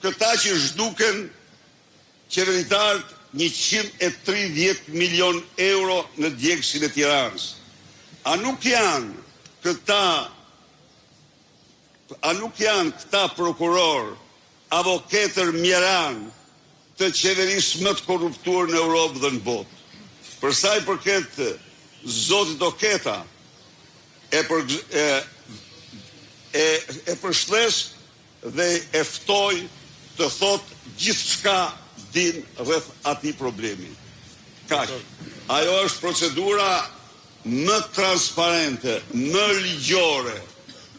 këta që zhduken qeveritarët 130 milion euro në djegësin e Tiranës. A nuk janë këta prokuror, avokatër mjeran të qeverisë më të korruptuar në Europë dhe në botë. Për sa i përket zotit Oketa, e përshles dhe e ftoj të thot gjithçka din rreth atij problemi. Kaq. Ajo është procedura më transparente, më ligjore,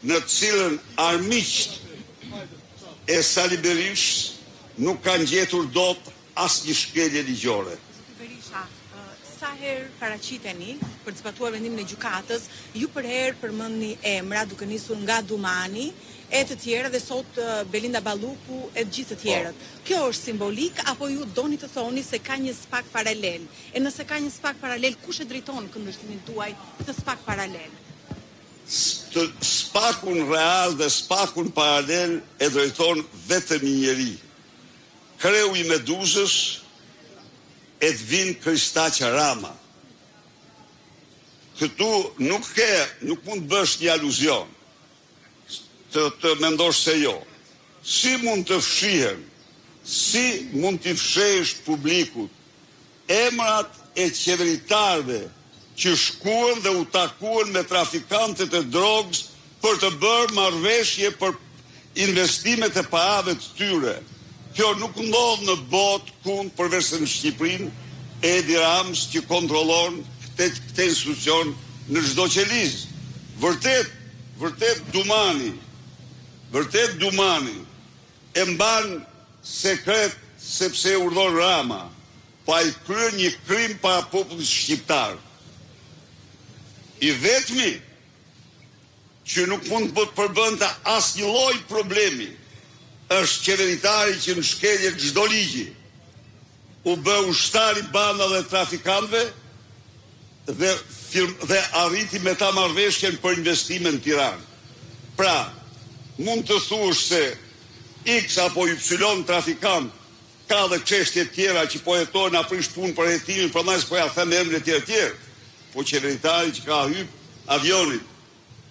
në cilën armiqt e Sali Berishës nuk kanë gjetur dot asnjë shkelje ligjore. Sa herë paraqiteni për të zbatuar vendimin e gjykatës, ju për herë përmendni emra duke nisur nga Dumani e të tjerë dhe sot Belinda Balluku e të gjithë të tjerët. Kjo është simbolik apo ju doni të thoni se ka një spak paralel? E nëse ka një spak paralel, kush e drejton kundërshtimin tuaj të spak paralel? Spakun real dhe spakun paralel e drejton vetëm një njeri. Kreu i Meduzës e të vinë Kristaqja Rama. Këtu nuk mund bësh një aluzion, të mendosh se jo. Si mund të fshihen, si mund të fshesh publikut emrat e qeveritarëve që shkuan dhe u takuan me trafikantët e drogës për të bërë marrëveshje për investimet e parave të tyre. Kjo nuk ndodh në botë kund përveç se në Shqipërinë e Edi Ramës që kontrollon këtë institucion në çdo qelizë. Vërtet Dumani e mban sekret sepse urdhon Rama, pa i kryer një krim para popullit shqiptar. I vetmi që nuk mund të përbënte asnjë lloj problemi është qeveritari që në shkelje çdo ligji u bë ushtari bandave dhe trafikantëve dhe arriti me ta marrëveshjen për investime në Tiranë. Pra, mund të thuash se X apo Y trafikant ka dhe çështje tjera që po jetojnë aprish punë për hetimin, prandaj s'po ja them emrin e tjerë. Po qeveritari që ka hyp avionit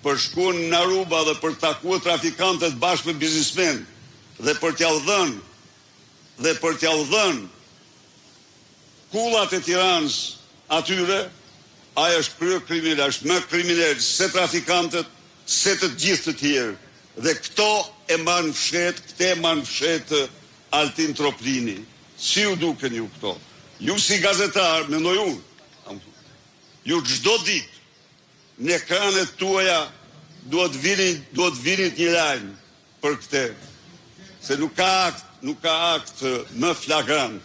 për shkuar në Aruba dhe për takuar trafikantët bashkë me biznesmen dhe për t'jau dhënë kullat e Tiranës atyre, ai është kryer kriminal, është më kriminal se trafikantët, se të gjithë të tjerë. Dhe këto e mban fshet Altin Troplini. Si ju duken ju këto? Ju si gazetar, mendoj unë, ju çdo ditë në ekranet tuaja duhet vinit një lajm për këtë. Se nuk ka akt më flagrant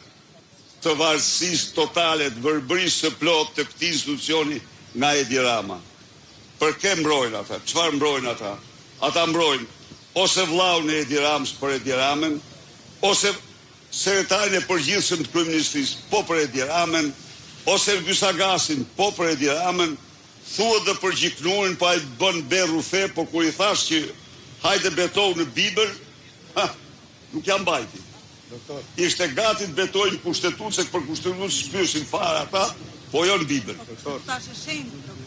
të varësisë totale, të verbërisë së plot të këtij institucioni nga Edi Rama. Për kë mbrojnë ata? Çfarë mbrojnë ata? Ata mbrojnë ose vllaun e Edi Ramës për Edi Ramën, ose sekretarin e përgjithshëm të kryeministrisë po për Edi Ramën, ose Gysagasin po për Edi Ramën, thuhet dhe për Gjiknurin pa i bën berru fe, por kur i thash që hajde betohu në Bibël, nuk jam mbajti. Ishte gati të betojnë kushtetues, se për kushtetues spyesin fare ata, po jo në Bibël.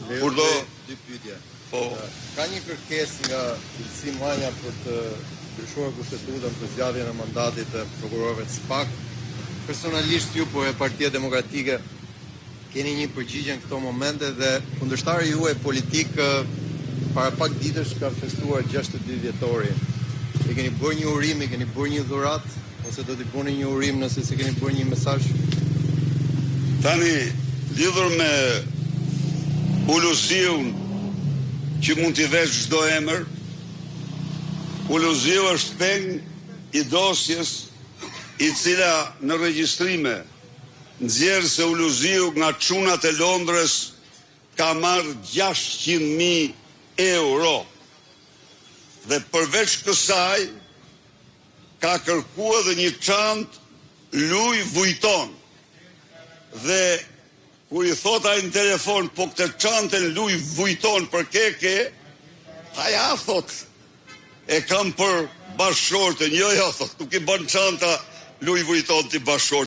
Kur do dy pyetje. Ka një kërkesë nga Ilsi Manja për të ndryshuar kushtetutën për zgjedhjen e mandatit të prokurorëve të SPAK. Personalisht ju po e Partia Demokratike keni një përgjigje në këto momente dhe kundërshtari juaj politik para pak ditësh ka festuar 62 vjetori. E keni bërë një urim, e keni bërë një dhurat, ose do t'i bëni një urim nëse se keni bërë një mesazh? Tani, lidhur me Uluziun që mund t'i vesh çdo emër, Uluziu është peng i dosjes i cila në regjistrime nxjerr se Uluziu nga çunat e Londrës ka marrë 600.000 euro. Dhe përveç kësaj ka kërkuar edhe një çantë Louis Vuitton. Dhe kur i thot ai në telefon, po këtë çantën Louis Vuitton për ke, ta ja thot. e kam për bashkëshortën, jo, thot, nuk i bën çanta Louis Vuitton ti bashkëshortë.